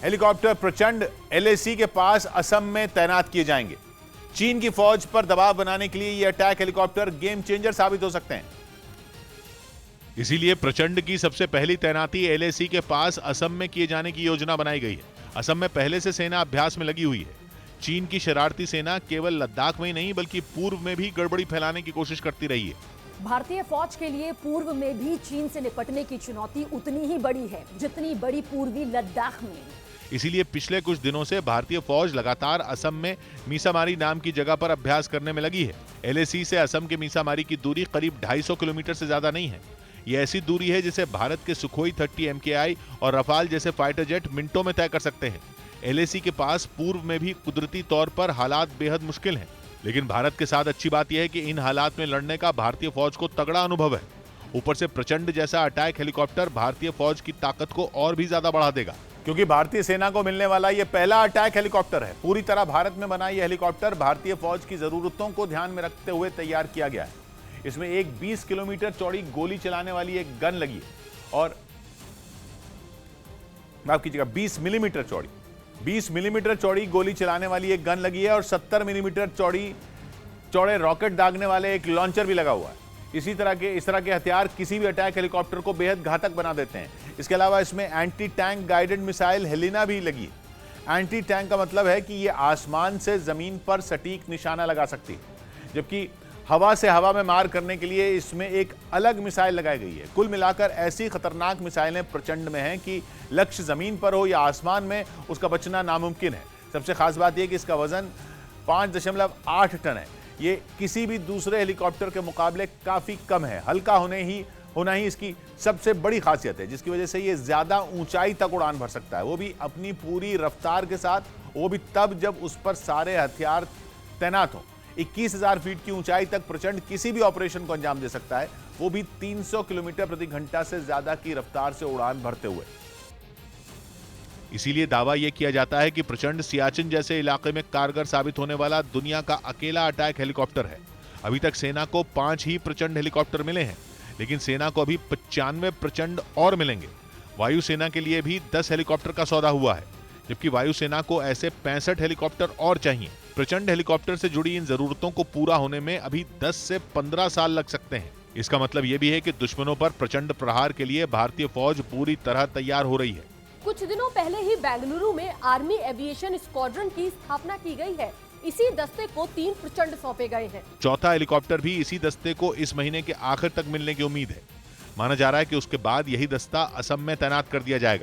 Helicopter प्रचंड LAC के पास असम में तैनात किए जाएंगे। चीन की फौज पर दबाव बनाने के लिए ये अटैक हेलीकॉप्टर गेम चेंजर साबित हो सकते हैं। इसीलिए प्रचंड की सबसे पहली तैनाती एलएसी के पास असम में किए जाने की योजना बनाई गई है। असम में पहले से सेना अभ्यास में लगी हुई है। चीन की शरारती सेना केवल लद्दाख में ही नहीं बल्कि पूर्व में भी गड़बड़ी फैलाने की कोशिश करती रही है। भारतीय फौज के लिए पूर्व में भी चीन से निपटने की चुनौती उतनी ही बड़ी है जितनी बड़ी पूर्वी लद्दाख में। इसीलिए पिछले कुछ दिनों से भारतीय फौज लगातार असम में मीसामारी नाम की जगह पर अभ्यास करने में लगी है। एलएसी से असम के मीसामारी की दूरी करीब 250 किलोमीटर से ज्यादा नहीं है। यह ऐसी दूरी है जिसे भारत के सुखोई 30 MKI और रफाल जैसे फाइटर जेट मिनटों में तय कर सकते हैं। एलएसी के पास पूर्व में भी कुदरती तौर पर हालात बेहद मुश्किल हैं, लेकिन भारत के साथ अच्छी बात यह है कि इन हालात में लड़ने का भारतीय फौज को तगड़ा अनुभव है। ऊपर से प्रचंड जैसा अटैक हेलीकॉप्टर भारतीय फौज की ताकत को और भी ज्यादा बढ़ा देगा, क्योंकि भारतीय सेना को मिलने वाला यह पहला अटैक हेलीकॉप्टर है। पूरी तरह भारत में बना यह हेलीकॉप्टर भारतीय फौज की जरूरतों को ध्यान में रखते हुए तैयार किया गया है। इसमें एक 20 किलोमीटर चौड़ी गोली चलाने वाली एक गन लगी है और माफ कीजिएगा 20 मिलीमीटर चौड़ी गोली चलाने वाली एक गन लगी है और 70 मिलीमीटर चौड़े रॉकेट दागने वाले एक लॉन्चर भी लगा हुआ है। इस तरह के हथियार किसी भी अटैक हेलीकॉप्टर को बेहद घातक बना देते हैं। इसके अलावा इसमें anti tank guided missile Helina भी लगी है। एंटी टैंक का मतलब है कि यह आसमान से जमीन पर सटीक निशाना लगा सकती है, जबकि हवा से हवा में मार करने के लिए इसमें एक अलग मिसाइल लगाई गई है। कुल मिलाकर ऐसी खतरनाक मिसाइलें प्रचंड में हैं कि लक्ष्य जमीन पर हो या आसमान में उसका बचना नामुमकिन है। सबसे खास बात यह कि इसका वजन 5.8 टन है। ये किसी भी दूसरे हेलीकॉप्टर के मुकाबले काफी कम है। हल्का होना ही इसकी सबसे बड़ी खासियत है, जिसकी वजह से ये ज्यादा ऊंचाई तक उड़ान भर सकता है, वो भी अपनी पूरी रफ्तार के साथ, वो भी तब जब उस पर सारे हथियार तैनात हों। 21,000 फीट की ऊंचाई तक प्रचंड किसी भी ऑपरेशन को अंजाम दे सकता है, वो भी 300 किलोमीटर प्रति घंटा से ज्यादा की रफ्तार से उड़ान भरते हुए। इसीलिए दावा यह किया जाता है कि प्रचंड सियाचिन जैसे इलाके में कारगर साबित होने वाला दुनिया का अकेला अटैक हेलीकॉप्टर है। अभी तक सेना को 5 ही प्रचंड हेलीकॉप्टर मिले हैं, लेकिन सेना को अभी 95 प्रचंड और मिलेंगे। वायुसेना के लिए भी 10 हेलीकॉप्टर का सौदा हुआ है, जबकि वायुसेना को ऐसे 65 हेलीकॉप्टर और चाहिए। प्रचंड हेलीकॉप्टर से जुड़ी इन जरूरतों को पूरा होने में अभी 10 से 15 साल लग सकते हैं। इसका मतलब यह भी है कि दुश्मनों पर प्रचंड प्रहार के लिए भारतीय फौज पूरी तरह तैयार हो रही है। कुछ दिनों पहले ही बेंगलुरु में आर्मी एविएशन स्क्वाड्रन की स्थापना की गई है। इसी दस्ते को 3 प्रचंड सौंपे गए हैं। चौथा हेलीकॉप्टर भी इसी दस्ते को इस महीने के आखिर तक मिलने की उम्मीद है। माना जा रहा है कि उसके बाद यही दस्ता असम में तैनात कर दिया जाएगा।